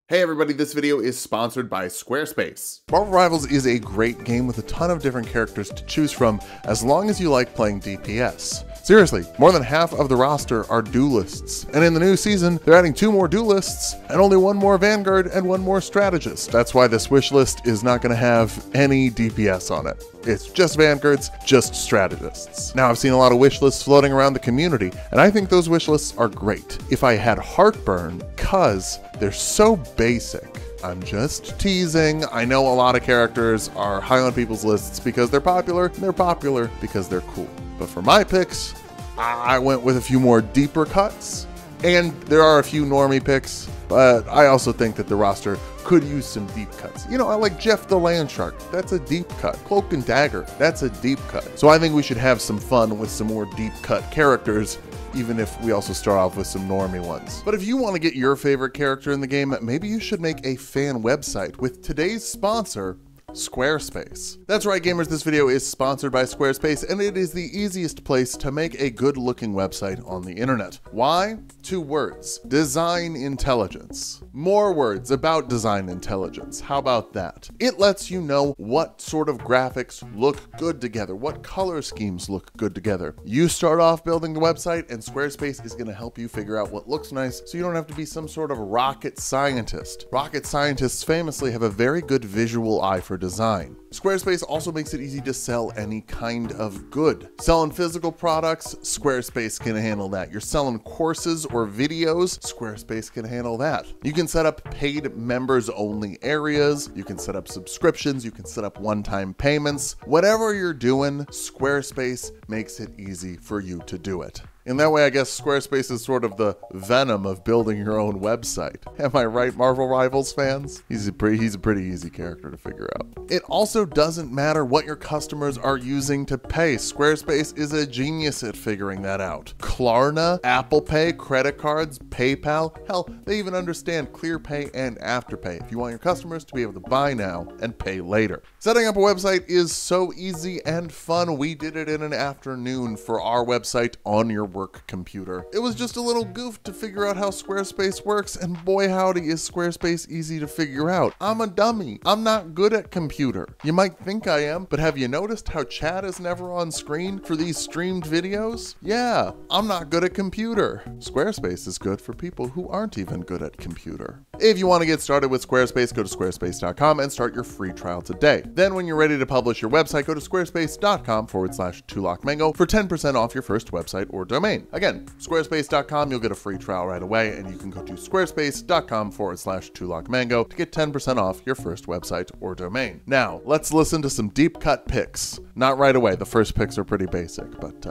Hey everybody, this video is sponsored by Squarespace. Marvel Rivals is a great game with a ton of different characters to choose from as long as you like playing DPS. Seriously, more than half of the roster are duelists, and in the new season, they're adding 2 more duelists and only 1 more Vanguard and 1 more strategist. That's why this wish list is not going to have any DPS on it. It's just Vanguards, just strategists. Now, I've seen a lot of wish lists floating around the community, and I think those wish lists are great. If I had heartburn, cause they're so basic. I'm just teasing. I know a lot of characters are high on people's lists because they're popular, and they're popular because they're cool. But for my picks, I went with a few more deeper cuts, and there are a few normie picks, but I also think that the roster could use some deep cuts. You know, I like Jeff the Landshark. That's a deep cut. Cloak and Dagger. That's a deep cut. So I think we should have some fun with some more deep cut characters, even if we also start off with some normie ones. But if you want to get your favorite character in the game, maybe you should make a fan website with today's sponsor, Squarespace. That's right, gamers, this video is sponsored by Squarespace, and it is the easiest place to make a good-looking website on the internet. Why? 2 words: design intelligence. More words about design intelligence. How about that? It lets you know what sort of graphics look good together, what color schemes look good together. You start off building the website, and Squarespace is going to help you figure out what looks nice, so you don't have to be some sort of rocket scientist. Rocket scientists famously have a very good visual eye for design. Squarespace also makes it easy to sell any kind of good. Selling physical products, Squarespace can handle that. You're selling courses or videos, Squarespace can handle that. You can set up paid members only areas, you can set up subscriptions, you can set up one-time payments. Whatever you're doing, Squarespace makes it easy for you to do it. In that way, I guess Squarespace is sort of the Venom of building your own website. Am I right, Marvel Rivals fans? He's a pretty easy character to figure out. It also doesn't matter what your customers are using to pay. Squarespace is a genius at figuring that out. Klarna, Apple Pay, credit cards, PayPal, hell, they even understand ClearPay and Afterpay if you want your customers to be able to buy now and pay later. Setting up a website is so easy and fun. We did it in an afternoon for our website on your work computer. It was just a little goof to figure out how Squarespace works, and boy howdy is Squarespace easy to figure out. I'm a dummy. I'm not good at computer. You might think I am, but have you noticed how chat is never on screen for these streamed videos? Yeah, I'm not good at computer. Squarespace is good for people who aren't even good at computer. If you want to get started with Squarespace, go to squarespace.com and start your free trial today. Then when you're ready to publish your website, go to squarespace.com/TulokMango for 10% off your first website or domain. Again, squarespace.com, you'll get a free trial right away, and you can go to squarespace.com/TulokMango to get 10% off your first website or domain. Now, let's listen to some deep cut picks. Not right away, the first picks are pretty basic, but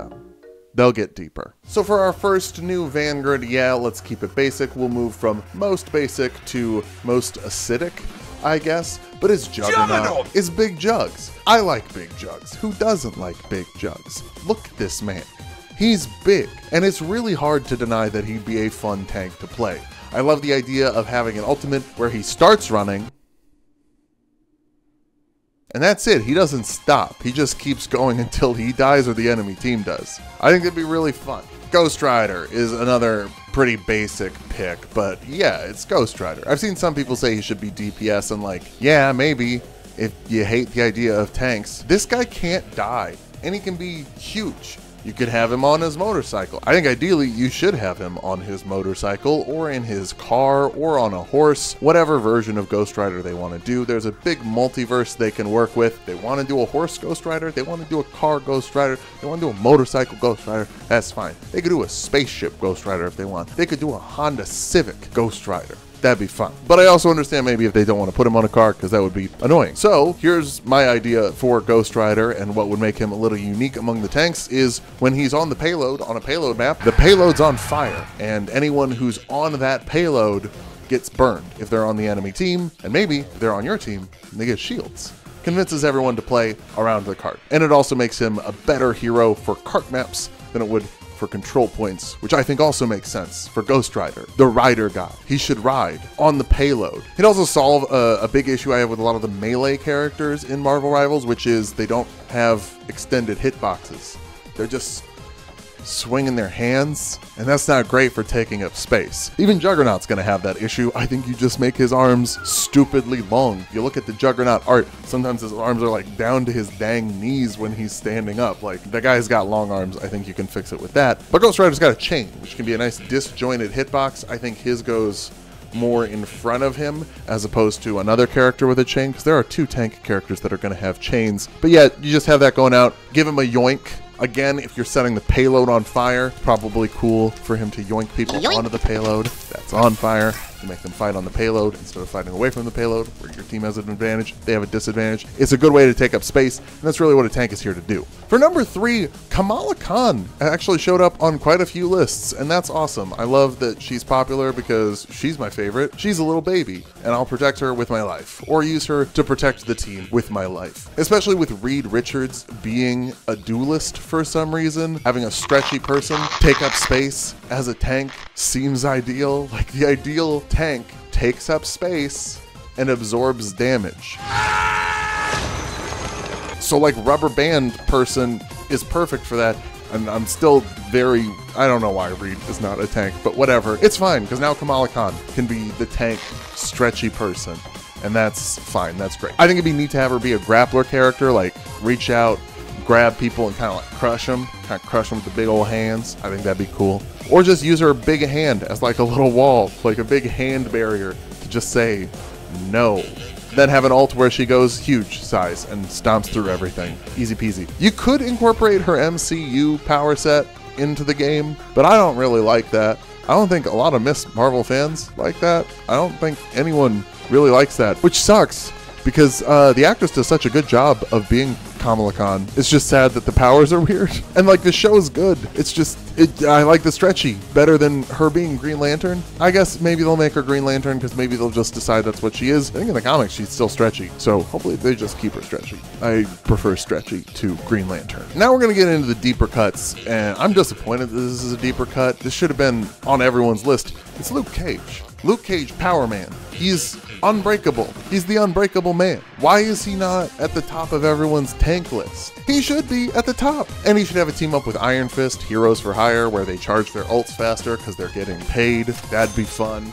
they'll get deeper. So for our first new Vanguard, yeah, let's keep it basic. We'll move from most basic to most acidic, I guess, but it's Juggernaut. It's Big Jugs. I like Big Jugs. Who doesn't like Big Jugs? Look at this man. He's big, and it's really hard to deny that he'd be a fun tank to play. I love the idea of having an ultimate where he starts running, and that's it. He doesn't stop. He just keeps going until he dies or the enemy team does. I think it'd be really fun. Ghost Rider is another pretty basic pick, but yeah, it's Ghost Rider. I've seen some people say he should be DPS, and like, yeah, maybe if you hate the idea of tanks. This guy can't die, and he can be huge. You could have him on his motorcycle. I think ideally you should have him on his motorcycle or in his car or on a horse, whatever version of Ghost Rider they want to do. There's a big multiverse they can work with. They want to do a horse Ghost Rider, they want to do a car Ghost Rider, they want to do a motorcycle Ghost Rider, that's fine. They could do a spaceship Ghost Rider if they want. They could do a Honda Civic Ghost Rider. That'd be fun. But I also understand maybe if they don't want to put him on a car, because that would be annoying. So here's my idea for Ghost Rider, and what would make him a little unique among the tanks is when he's on the payload, on a payload map, the payload's on fire, and anyone who's on that payload gets burned if they're on the enemy team, and maybe if they're on your team, they get shields. Convinces everyone to play around the cart. And it also makes him a better hero for cart maps than it would for control points, which I think also makes sense for Ghost Rider, the rider guy. He should ride on the payload. He'd also solve a big issue I have with a lot of the melee characters in Marvel Rivals, which is they don't have extended hitboxes. They're just swinging their hands, and that's not great for taking up space. Even Juggernaut's gonna have that issue. I think you just make his arms stupidly long. You look at the Juggernaut art, sometimes his arms are like down to his dang knees when he's standing up. Like, the guy's got long arms. I think you can fix it with that. But Ghost Rider's got a chain, which can be a nice disjointed hitbox. I think his goes more in front of him as opposed to another character with a chain, because there are 2 tank characters that are going to have chains. But yeah, you just have that going out. Give him a yoink. Again, if you're setting the payload on fire, probably cool for him to yoink people onto the payload that's on fire. You make them fight on the payload instead of fighting away from the payload, where your team has an advantage, they have a disadvantage. It's a good way to take up space, and that's really what a tank is here to do. For number 3, Kamala Khan actually showed up on quite a few lists, and that's awesome. I love that she's popular because she's my favorite. She's a little baby, and I'll protect her with my life, or use her to protect the team with my life. Especially with Reed Richards being a duelist for some reason, having a stretchy person take up space as a tank seems ideal. Like, the ideal tank takes up space and absorbs damage. So like, rubber band person is perfect for that. And I'm still very, I don't know why Reed is not a tank, but whatever. It's fine, because now Kamala Khan can be the tank stretchy person, and that's fine, that's great. I think it'd be neat to have her be a grappler character, like reach out, grab people and kind of like crush them with the big old hands. I think that'd be cool. Or just use her big hand as like a little wall, like a big hand barrier to just say no. Then have an ult where she goes huge size and stomps through everything. Easy peasy. You could incorporate her MCU power set into the game, but I don't really like that. I don't think a lot of Miss Marvel fans like that. I don't think anyone really likes that, which sucks, because the actress does such a good job of being Kamala Khan. It's just sad that the powers are weird. And like, the show is good. It's just, I like the stretchy better than her being Green Lantern. I guess maybe they'll make her Green Lantern because maybe they'll just decide that's what she is. I think in the comics she's still stretchy, so hopefully they just keep her stretchy. I prefer stretchy to Green Lantern. Now we're gonna get into the deeper cuts, and I'm disappointed that this is a deeper cut. This should have been on everyone's list. It's Luke Cage. Luke Cage, Power Man. He's unbreakable. He's the unbreakable man. Why is he not at the top of everyone's tank list? He should be at the top. And he should have a team up with Iron Fist, Heroes for Hire, where they charge their ults faster because they're getting paid. That'd be fun.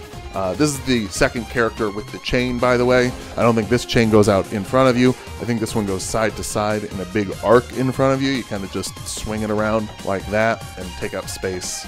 This is the second character with the chain, by the way. I don't think this chain goes out in front of you. I think this one goes side to side in a big arc in front of you. You kind of just swing it around like that and take up space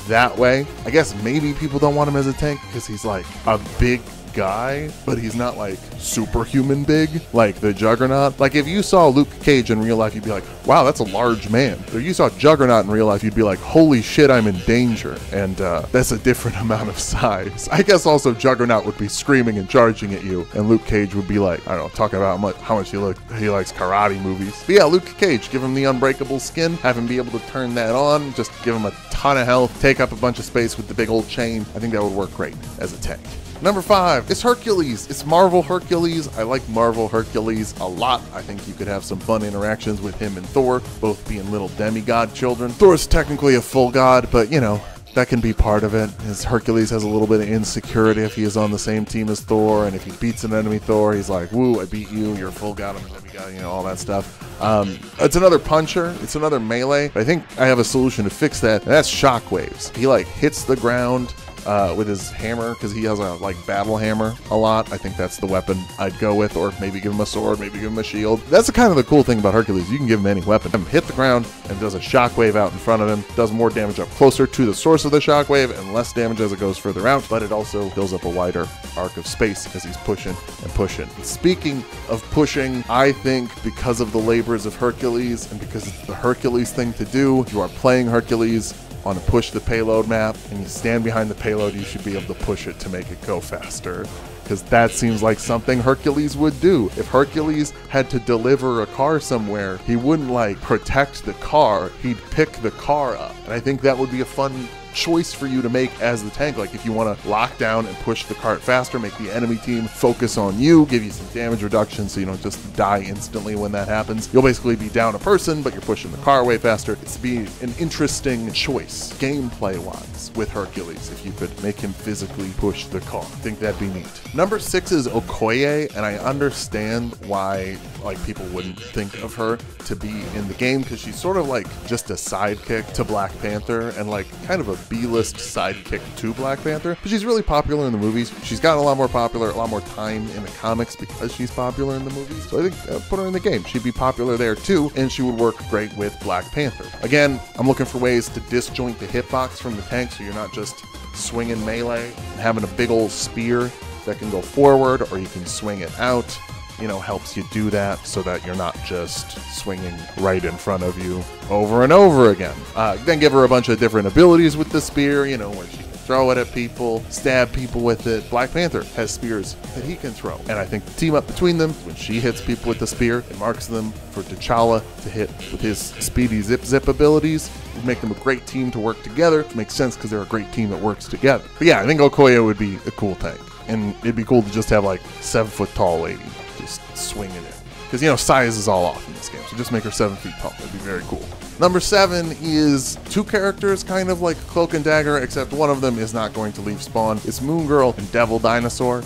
that way. I guess maybe people don't want him as a tank because he's like a big guy, but he's not like superhuman big like the Juggernaut. Like, if you saw Luke Cage in real life, you'd be like, wow, that's a large man. If you saw Juggernaut in real life, you'd be like, holy shit, I'm in danger. And that's a different amount of size. I guess also Juggernaut would be screaming and charging at you, and Luke Cage would be like, I don't know, talking about how much he likes karate movies. But yeah, Luke Cage, give him the unbreakable skin, have him be able to turn that on, just give him a ton of health, take up a bunch of space with the big old chain. I think that would work great as a tank. Number 5, it's Hercules. It's Marvel Hercules. I like Marvel Hercules a lot. I think you could have some fun interactions with him and Thor, both being little demigod children. Thor's technically a full god, but you know, that can be part of it. His Hercules has a little bit of insecurity if he is on the same team as Thor, and if he beats an enemy Thor, he's like, woo, I beat you, you're a full god, I'm a demigod, you know, all that stuff. It's another puncher, it's another melee, but I think I have a solution to fix that, and that's shockwaves. He like hits the ground with his hammer, because he has a like battle hammer a lot. I think that's the weapon I'd go with, or maybe give him a sword, maybe give him a shield. That's the kind of the cool thing about Hercules. You can give him any weapon. Hit the ground and does a shockwave out in front of him. Does more damage up closer to the source of the shockwave and less damage as it goes further out, but it also fills up a wider arc of space as he's pushing and pushing. Speaking of pushing, I think because of the labors of Hercules and because it's the Hercules thing to do, you are playing Hercules on a push the payload map, and you stand behind the payload, you should be able to push it to make it go faster. Because that seems like something Hercules would do. If Hercules had to deliver a car somewhere, he wouldn't like protect the car, he'd pick the car up. And I think that would be a fun choice for you to make as the tank. Like if you want to lock down and push the cart faster, make the enemy team focus on you, give you some damage reduction so you don't just die instantly when that happens. You'll basically be down a person, but you're pushing the car way faster. It's to be an interesting choice, gameplay-wise, with Hercules, if you could make him physically push the car. I think that'd be neat. Number 6 is Okoye, and I understand why like people wouldn't think of her to be in the game, because she's sort of like just a sidekick to Black Panther, and like kind of a B-list sidekick to Black Panther, but she's really popular in the movies. She's gotten a lot more popular, a lot more time in the comics because she's popular in the movies. So I think put her in the game. She'd be popular there too, and she would work great with Black Panther. Again, I'm looking for ways to disjoint the hitbox from the tank so you're not just swinging melee and having a big old spear that can go forward, or you can swing it out. You know, helps you do that so that you're not just swinging right in front of you over and over again. Then give her a bunch of different abilities with the spear, you know, where she can throw it at people, stab people with it. Black Panther has spears that he can throw. And I think the team up between them, when she hits people with the spear, it marks them for T'Challa to hit with his speedy zip abilities. It would make them a great team to work together. It makes sense because they're a great team that works together. But yeah, I think Okoye would be a cool tank. And it'd be cool to just have like 7-foot tall lady just swinging it. Because, you know, size is all off in this game, so just make her 7 feet tall. That'd be very cool. Number 7 is 2 characters, kind of like Cloak and Dagger, except one of them is not going to leave spawn. It's Moon Girl and Devil Dinosaur,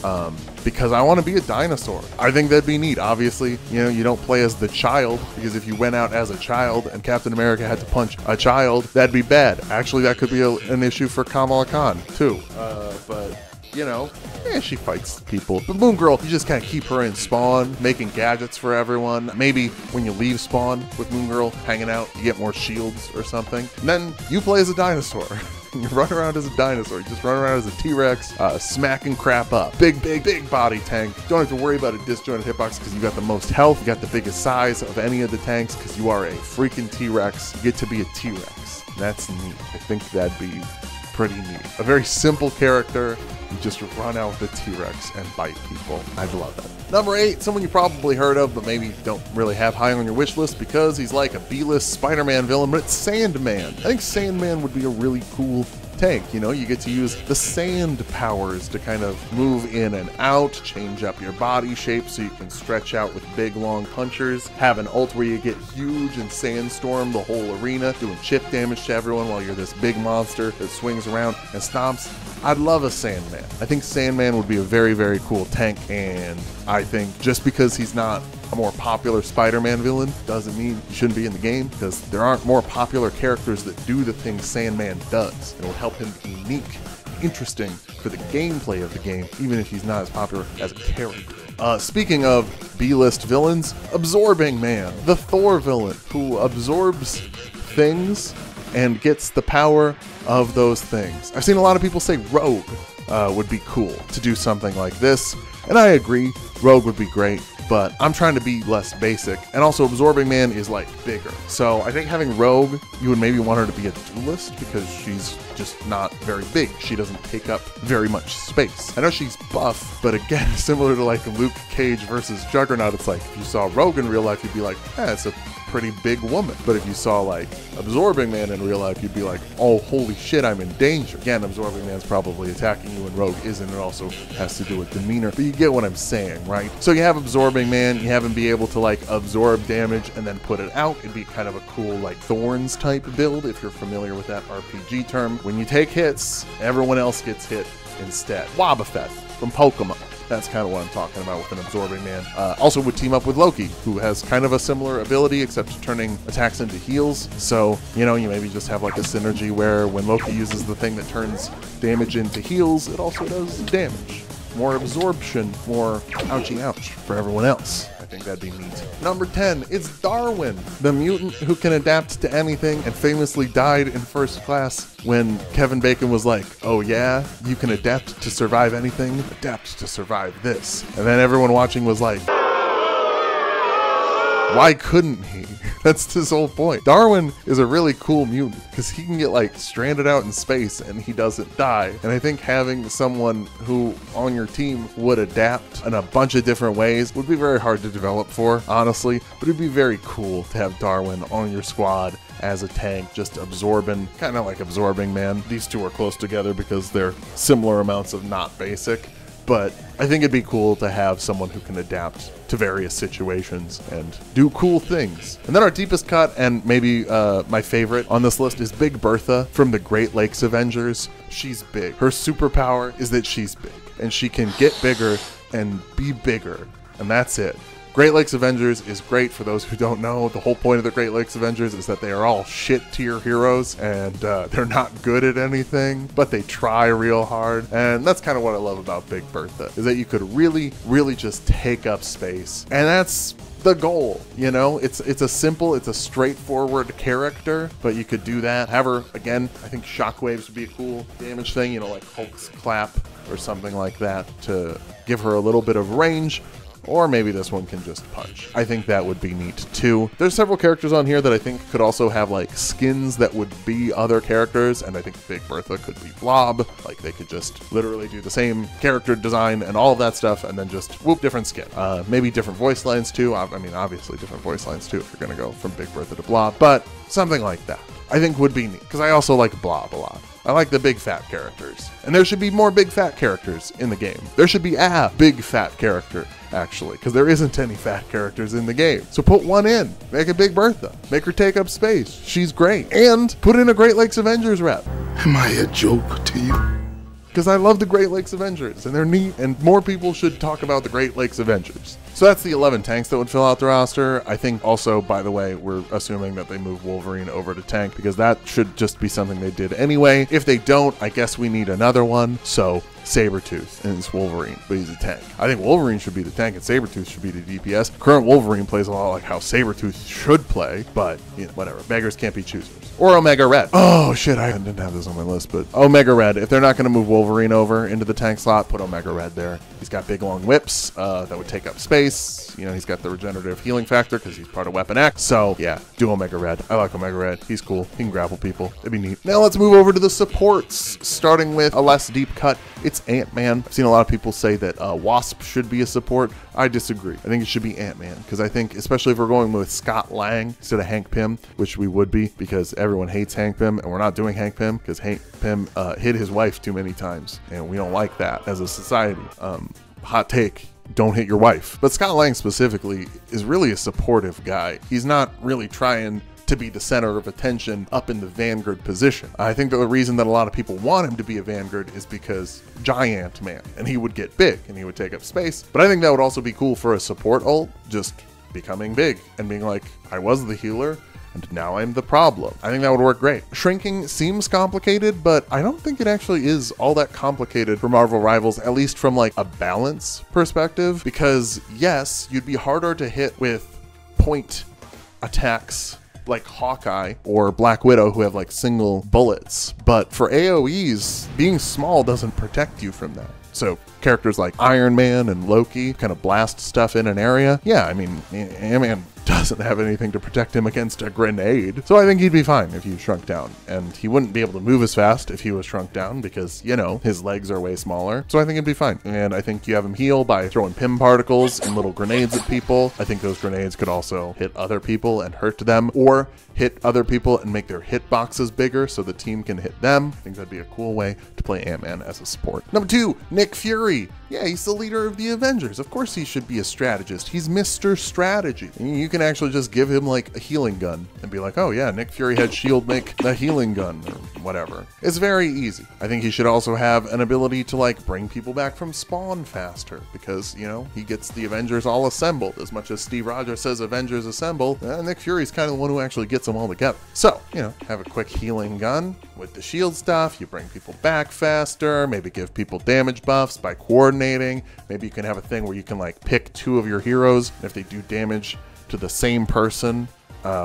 because I want to be a dinosaur. I think that'd be neat. Obviously, you know, you don't play as the child, because if you went out as a child and Captain America had to punch a child, that'd be bad. Actually, that could be an issue for Kamala Khan, too. But you know, she fights people. But Moon Girl, you just kind of keep her in spawn, making gadgets for everyone. Maybe when you leave spawn with Moon Girl hanging out, you get more shields or something. And then you play as a dinosaur. You run around as a dinosaur. You just run around as a T-Rex, smacking crap up. Big body tank. Don't have to worry about a disjointed hitbox because you got the most health. You got the biggest size of any of the tanks because you are a freaking T-Rex. You get to be a T-Rex. That's neat. I think that'd be pretty neat. A very simple character. You just run out with a T-Rex and bite people. I'd love that. Number 8, someone you probably heard of, but maybe don't really have high on your wish list because he's like a B-list Spider-Man villain, but it's Sandman. I think Sandman would be a really cool tank. You know, you get to use the sand powers to kind of move in and out, change up your body shape so you can stretch out with big long punchers, have an ult where you get huge and sandstorm the whole arena, doing chip damage to everyone while you're this big monster that swings around and stomps. I'd love a Sandman. I think Sandman would be a very, very cool tank, and I think just because he's not a more popular Spider-Man villain doesn't mean he shouldn't be in the game, because there aren't more popular characters that do the things Sandman does. It will help him be unique, interesting for the gameplay of the game, even if he's not as popular as a character. Speaking of B-list villains, Absorbing Man, the Thor villain who absorbs things and gets the power of those things. I've seen a lot of people say Rogue would be cool to do something like this, and I agree, Rogue would be great, but I'm trying to be less basic, and also Absorbing Man is like bigger. So I think having Rogue, you would maybe want her to be a duelist because she's just not very big. She doesn't take up very much space. I know she's buff, but again, similar to like Luke Cage versus Juggernaut, it's like if you saw Rogue in real life, you'd be like, it's a pretty big woman. But if you saw like Absorbing Man in real life, you'd be like, oh, holy shit, I'm in danger. Again, Absorbing Man's probably attacking you and Rogue isn't. It also has to do with demeanor, but you get what I'm saying, right? So you have Absorbing Man, you have him be able to like absorb damage and then put it out. It'd be kind of a cool like Thorns type build if you're familiar with that RPG term. When you take hits, everyone else gets hit instead. Wobbuffet from Pokemon. That's kind of what I'm talking about with an Absorbing Man. Also would team up with Loki, who has kind of a similar ability, except turning attacks into heals. So, you know, you maybe just have like a synergy where when Loki uses the thing that turns damage into heals, it also does damage. More absorption, more ouchie ouch for everyone else. I think that'd be neat. Number 10, it's Darwin, the mutant who can adapt to anything and famously died in first class when Kevin Bacon was like, oh yeah, you can adapt to survive anything, adapt to survive this. And then everyone watching was like, Why couldn't he? That's his whole point. Darwin is a really cool mutant because he can get like stranded out in space and he doesn't die. And I think having someone who on your team would adapt in a bunch of different ways would be very hard to develop for, honestly, but it'd be very cool to have Darwin on your squad as a tank, just absorbing, kind of like Absorbing Man. These two are close together because they're similar amounts of not basic, but I think it'd be cool to have someone who can adapt to various situations and do cool things. And then our deepest cut, and maybe my favorite on this list, is Big Bertha from the Great Lakes Avengers. She's big. Her superpower is that she's big, and she can get bigger and be bigger, and that's it. Great Lakes Avengers is great. For those who don't know, the whole point of the Great Lakes Avengers is that they are all shit tier heroes and they're not good at anything, but they try real hard. And that's kind of what I love about Big Bertha, is that you could really, really just take up space. And that's the goal, you know? It's a straightforward character, but you could do that. However, again, I think shockwaves would be a cool damage thing, you know, like Hulk's clap or something like that to give her a little bit of range. Or maybe this one can just punch. I think that would be neat too. There's several characters on here that I think could also have like skins that would be other characters, and I think Big Bertha could be Blob. Like they could just literally do the same character design and all of that stuff and then just whoop, different skin. Maybe different voice lines too. I mean, obviously different voice lines too if you're gonna go from Big Bertha to Blob, but something like that I think would be neat, because I also like Blob a lot. I like the big fat characters. And there should be more big fat characters in the game. There should be a big fat character, actually, because there isn't any fat characters in the game. So put one in. Make a Big Bertha. Make her take up space. She's great. And put in a Great Lakes Avengers rep. Am I a joke to you? Because I love the Great Lakes Avengers, and they're neat, and more people should talk about the Great Lakes Avengers. So that's the 11 tanks that would fill out the roster. I think also, by the way, we're assuming that they move Wolverine over to tank, because that should just be something they did anyway. If they don't, I guess we need another one. So Sabretooth, and it's Wolverine, but he's a tank. I think Wolverine should be the tank and Sabretooth should be the DPS. Current Wolverine plays a lot like how Sabretooth should play, but you know, whatever. Beggars can't be choosers. Or Omega Red. Oh shit, I didn't have this on my list, but Omega Red. If they're not going to move Wolverine over into the tank slot, put Omega Red there. He's got big long whips that would take up space. You know, he's got the regenerative healing factor because he's part of Weapon X. So yeah, do Omega Red. I like Omega Red. He's cool. He can grapple people. It'd be neat. Now let's move over to the supports, starting with a less deep cut. It's Ant-Man. I've seen a lot of people say that Wasp should be a support. I disagree. I think it should be Ant-Man, because I think, especially if we're going with Scott Lang instead of Hank Pym, which we would be, because everyone hates Hank Pym, and we're not doing Hank Pym because Hank Pym hit his wife too many times, and we don't like that as a society. Hot take. Don't hit your wife. But Scott Lang specifically is really a supportive guy. He's not really trying to be the center of attention up in the vanguard position. I think the reason that a lot of people want him to be a vanguard is because Giant Man, and he would get big and he would take up space. But I think that would also be cool for a support ult, just becoming big and being like, I was the healer and now I'm the problem. I think that would work great. Shrinking seems complicated, but I don't think it actually is all that complicated for Marvel Rivals, at least from like a balance perspective, because yes, you'd be harder to hit with point attacks like Hawkeye or Black Widow, who have like single bullets, but for AoEs, being small doesn't protect you from that. So characters like Iron Man and Loki kind of blast stuff in an area. Yeah, I mean, Ant-Man doesn't have anything to protect him against a grenade. So I think he'd be fine if he shrunk down. And he wouldn't be able to move as fast if he was shrunk down because, you know, his legs are way smaller. So I think it'd be fine. And I think you have him heal by throwing Pym particles and little grenades at people. I think those grenades could also hit other people and hurt them, or hit other people and make their hitboxes bigger so the team can hit them. I think that'd be a cool way to play Ant-Man as a support. Number 2, Nick Fury. Yeah, he's the leader of the Avengers. Of course he should be a strategist. He's Mr. Strategy. You can actually just give him like a healing gun and be like, oh yeah, Nick Fury had S.H.I.E.L.D. make the healing gun or whatever. It's very easy. I think he should also have an ability to like bring people back from spawn faster because, you know, he gets the Avengers all assembled. As much as Steve Rogers says Avengers assemble, Nick Fury's kind of the one who actually gets them all together. So, you know, have a quick healing gun with the shield stuff. You bring people back faster, maybe give people damage buffs by coordinating. Maybe you can have a thing where you can like pick 2 of your heroes. And if they do damage to the same person,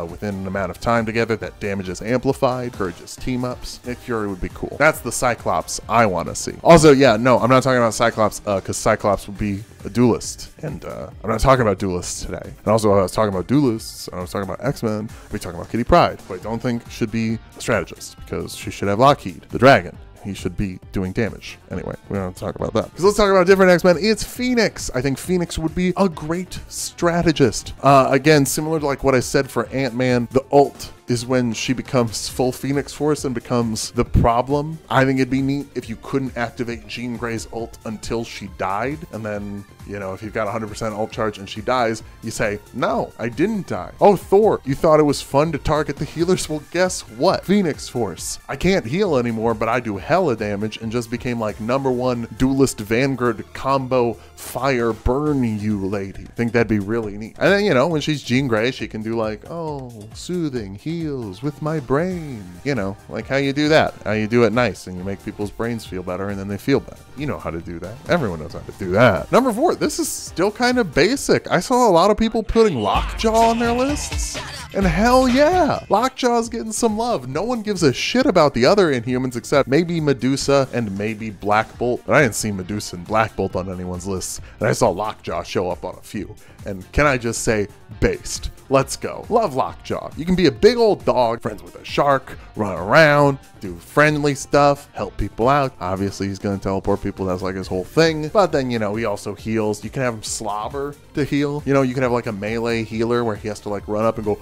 within an amount of time together. That damage is amplified, encourages team-ups. Nick Fury would be cool. That's the Cyclops I want to see. Also, yeah, no, I'm not talking about Cyclops because Cyclops would be a duelist, and I'm not talking about duelists today. And also, I was talking about duelists, and I was talking about X-Men, we're talking about Kitty Pryde, who I don't think should be a strategist because she should have Lockheed, the dragon. He should be doing damage. Anyway, we don't have to talk about that. Because let's talk about different X-Men. It's Phoenix. I think Phoenix would be a great strategist. Again, similar to like what I said for Ant-Man, the ult is when she becomes full Phoenix Force and becomes the problem. I think it'd be neat if you couldn't activate Jean Grey's ult until she died. And then, you know, if you've got 100% ult charge and she dies, you say, no, I didn't die. Oh, Thor, you thought it was fun to target the healers? Well, guess what? Phoenix Force. I can't heal anymore, but I do hella damage and just became like #1 duelist Vanguard combo fire burn you lady. I think that'd be really neat. And then, you know, when she's Jean Grey, she can do like, oh, soothing, heals with my brain. You know, like how you do that. How you do it nice and you make people's brains feel better and then they feel better. You know how to do that. Everyone knows how to do that. Number 4, this is still kind of basic. I saw a lot of people putting Lockjaw on their lists. And hell yeah, Lockjaw's getting some love. No one gives a shit about the other Inhumans except maybe Medusa and maybe Black Bolt. But I didn't see Medusa and Black Bolt on anyone's lists. And I saw Lockjaw show up on a few. And can I just say, based. Let's go. Love Lockjaw. You can be a big old dog, friends with a shark, run around, do friendly stuff, help people out. Obviously, he's going to teleport people. That's like his whole thing. But then, you know, he also heals. You can have him slobber to heal. You know, you can have like a melee healer where he has to like run up and go,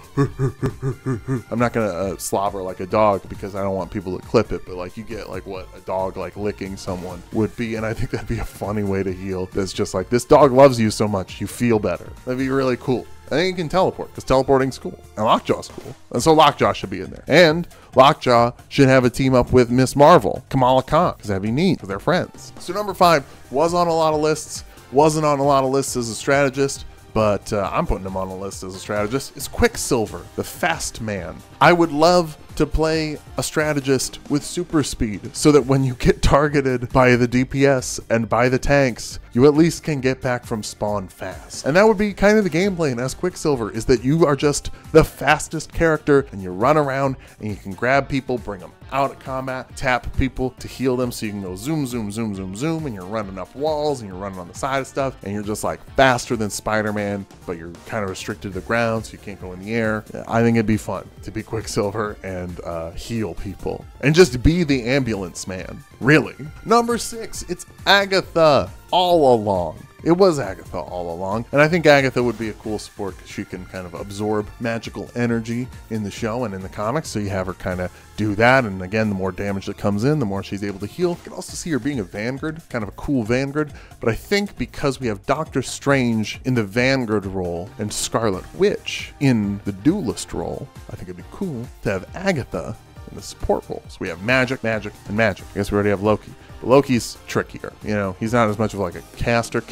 I'm not going to slobber like a dog because I don't want people to clip it. But like you get like what a dog like licking someone would be. And I think that'd be a funny way to heal. That's just like, this dog loves you so much, you feel better. That'd be really cool. I think he can teleport because teleporting's cool and Lockjaw's cool. And so Lockjaw should be in there. And Lockjaw should have a team up with Miss Marvel, Kamala Khan, because that'd be neat because they're friends. So number 5 was on a lot of lists, wasn't on a lot of lists as a strategist, but I'm putting him on a list as a strategist. It's Quicksilver, the fast man. I would love to play a strategist with super speed so that when you get targeted by the DPS and by the tanks, you at least can get back from spawn fast. And that would be kind of the gameplay in as Quicksilver, is that you are just the fastest character and you run around and you can grab people, bring them out of combat, tap people to heal them so you can go zoom, zoom, zoom, zoom, zoom, and you're running up walls and you're running on the side of stuff and you're just like faster than Spider-Man, but you're kind of restricted to the ground so you can't go in the air. I think it'd be fun to be Quicksilver and heal people and just be the ambulance man, really. Number 6, it's Agatha all along. It was Agatha all along, and I think Agatha would be a cool support because she can kind of absorb magical energy in the show and in the comics, so you have her kind of do that, and again, the more damage that comes in, the more she's able to heal. You can also see her being a Vanguard, kind of a cool Vanguard, but I think because we have Doctor Strange in the Vanguard role and Scarlet Witch in the Duelist role, I think it'd be cool to have Agatha in the support roles. We have magic, magic, and magic. I guess we already have Loki. But Loki's trickier, you know, he's not as much of like a caster.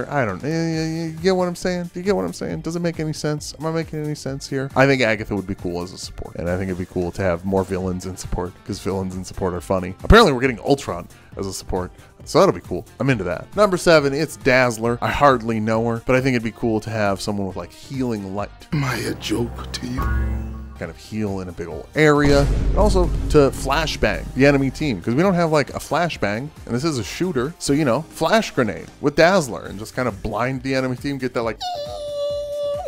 I don't know. You get what I'm saying? Do you get what I'm saying? Does it make any sense? Am I making any sense here? I think Agatha would be cool as a support, and I think it'd be cool to have more villains in support because villains in support are funny. Apparently we're getting Ultron as a support, so that'll be cool. I'm into that. Number 7, it's Dazzler. I hardly know her, but I think it'd be cool to have someone with like healing light. Am I a joke to you? Kind of heal in a big old area, and also to flashbang the enemy team because we don't have like a flashbang, and this is a shooter, so you know, flash grenade with Dazzler and just kind of blind the enemy team, get that like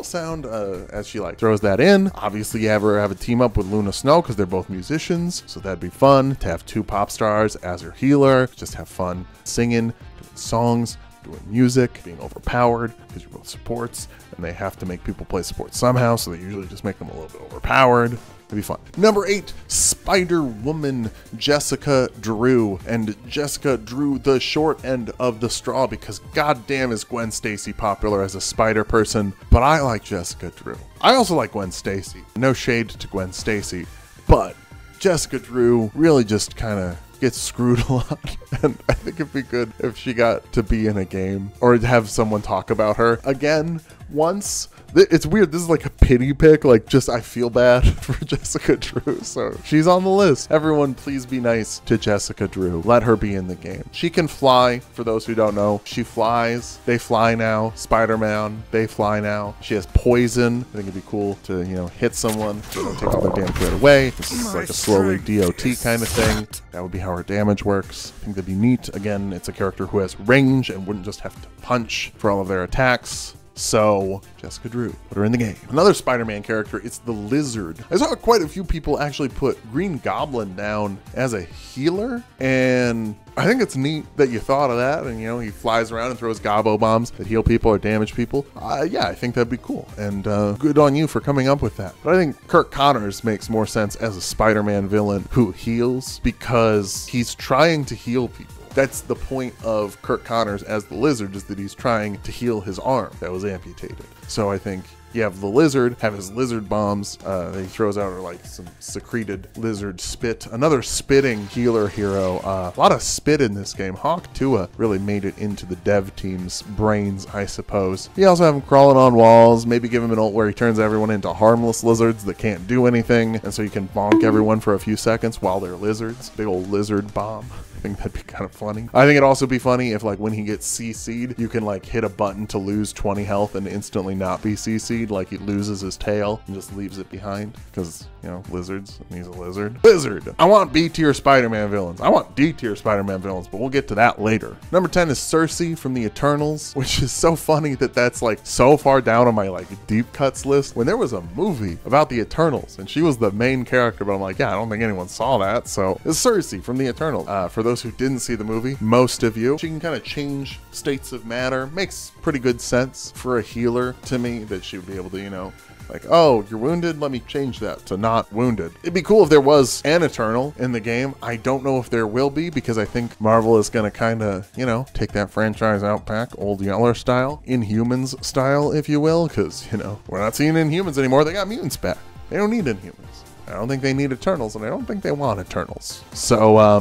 sound as she like throws that in. Obviously you have a team up with Luna Snow because they're both musicians, so that'd be fun to have 2 pop stars as your healer. Just have fun singing, doing songs, doing music, being overpowered because you're both supports, and they have to make people play support somehow, so they usually just make them a little bit overpowered. It'd be fun. Number 8, Spider-Woman, Jessica Drew. And Jessica drew the short end of the straw because goddamn is Gwen Stacy popular as a spider person, but I like Jessica Drew. I also like Gwen Stacy. No shade to Gwen Stacy, but Jessica Drew really just kind of gets screwed a lot, and I think it'd be good if she got to be in a game or have someone talk about her. Again, once. It's weird. This is like a pity pick. Like, just I feel bad for Jessica Drew. So she's on the list. Everyone, please be nice to Jessica Drew. Let her be in the game. She can fly. For those who don't know, she flies. They fly now. Spider-Man, they fly now. She has poison. I think it'd be cool to, you know, hit someone. So don't take all their damage right away. This is like a slowly DOT kind of thing. That would be how her damage works. I think that'd be neat. Again, it's a character who has range and wouldn't just have to punch for all of their attacks. So, Jessica Drew, put her in the game. Another Spider-Man character, it's the Lizard. I saw quite a few people actually put Green Goblin down as a healer, and I think it's neat that you thought of that, and you know, he flies around and throws gobbo bombs that heal people or damage people. Yeah, I think that'd be cool, and good on you for coming up with that. But I think Kirk Connors makes more sense as a Spider-Man villain who heals, because he's trying to heal people. That's the point of Kirk Connors as the Lizard, is that he's trying to heal his arm that was amputated. So I think you have the Lizard, have his lizard bombs that he throws out, or like some secreted lizard spit. Another spitting healer hero. A lot of spit in this game. Hawk Tuah really made it into the dev team's brains, I suppose. You also have him crawling on walls. Maybe give him an ult where he turns everyone into harmless lizards that can't do anything, and so you can bonk everyone for a few seconds while they're lizards. Big old lizard bomb. I think that'd be kind of funny. I think it'd also be funny if, like, when he gets CC'd, you can like hit a button to lose 20 health and instantly not be CC'd. Like, he loses his tail and just leaves it behind because, you know, lizards, and he's a lizard. Lizard. I want B tier Spider-Man villains. I want D tier Spider-Man villains, but we'll get to that later. Number 10 is Cersei from the Eternals, which is so funny that that's like so far down on my like deep cuts list, when there was a movie about the Eternals and she was the main character. But I'm like, yeah, I don't think anyone saw that. So it's Cersei from the Eternals. For those who didn't see the movie, most of you, she can kind of change states of matter. Makes pretty good sense for a healer to me, that she would be able to, you know, like, oh, you're wounded, let me change that to not wounded. It'd be cool if there was an Eternal in the game. I don't know if there will be, because I think Marvel is going to kind of, you know, take that franchise out back, Old Yeller style, Inhumans style, if you will, because, you know, we're not seeing Inhumans anymore. They got mutants back. They don't need Inhumans. I don't think they need Eternals, and I don't think they want Eternals. So,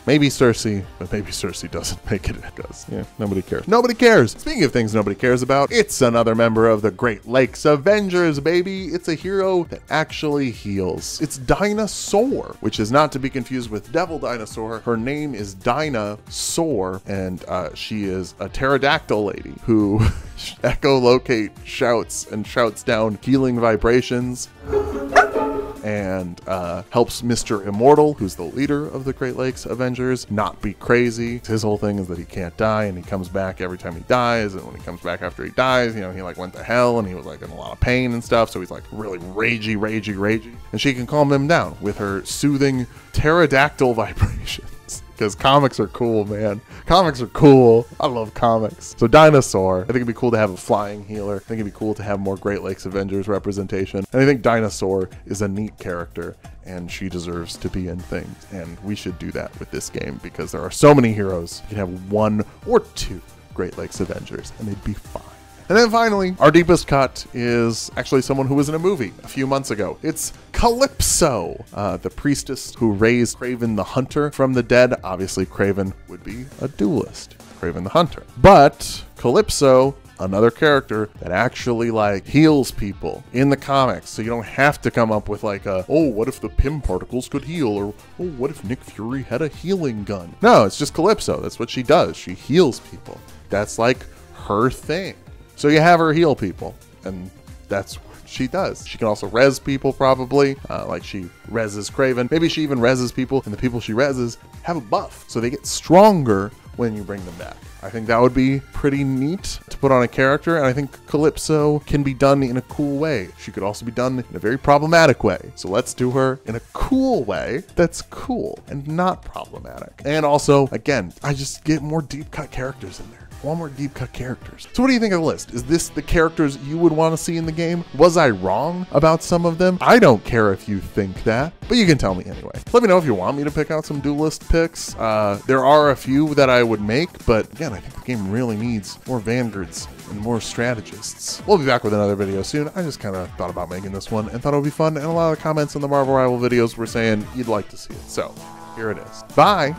maybe Cersei, but maybe Cersei doesn't make it, because, yeah, nobody cares. Nobody cares. Speaking of things nobody cares about, it's another member of the Great Lakes Avengers, baby. It's a hero that actually heals. It's Dinosaur, which is not to be confused with Devil Dinosaur. Her name is Dinosaur, and she is a pterodactyl lady who echolocate shouts and shouts down healing vibrations. And helps Mr. Immortal, who's the leader of the Great Lakes Avengers, not be crazy. His whole thing is that he can't die, and he comes back every time he dies, and when he comes back after he dies, you know, he like went to hell, and he was like in a lot of pain and stuff, so he's like really ragey. And she can calm him down with her soothing pterodactyl vibrations. Because comics are cool, man. Comics are cool. I love comics. So Dinosaur, I think it'd be cool to have a flying healer. I think it'd be cool to have more Great Lakes Avengers representation. And I think Dinosaur is a neat character, and she deserves to be in things. And we should do that with this game, because there are so many heroes. You can have 1 or 2 Great Lakes Avengers, and they'd be fine. And then finally, our deepest cut is actually someone who was in a movie a few months ago. It's Calypso, the priestess who raised Kraven the Hunter from the dead. Obviously, Kraven would be a duelist, Kraven the Hunter. But Calypso, another character that actually like heals people in the comics, so you don't have to come up with like a, oh, what if the Pym particles could heal, or oh, what if Nick Fury had a healing gun? No, it's just Calypso. That's what she does. She heals people. That's like her thing. So you have her heal people, and that's what she does. She can also res people, probably, like she reses Kraven. Maybe she even reses people, and the people she reses have a buff, so they get stronger when you bring them back. I think that would be pretty neat to put on a character, and I think Calypso can be done in a cool way. She could also be done in a very problematic way. So let's do her in a cool way that's cool and not problematic. And also, again, I just get more deep cut characters in there. One more deep cut characters. So what do you think of the list? Is this the characters you would want to see in the game? Was I wrong about some of them? I don't care if you think that, but you can tell me anyway. Let me know if you want me to pick out some duelist picks. There are a few that I would make, but again, I think the game really needs more vanguards and more strategists. We'll be back with another video soon. I just kind of thought about making this one and thought it would be fun, and a lot of comments in the Marvel Rival videos were saying you'd like to see it. So here it is. Bye.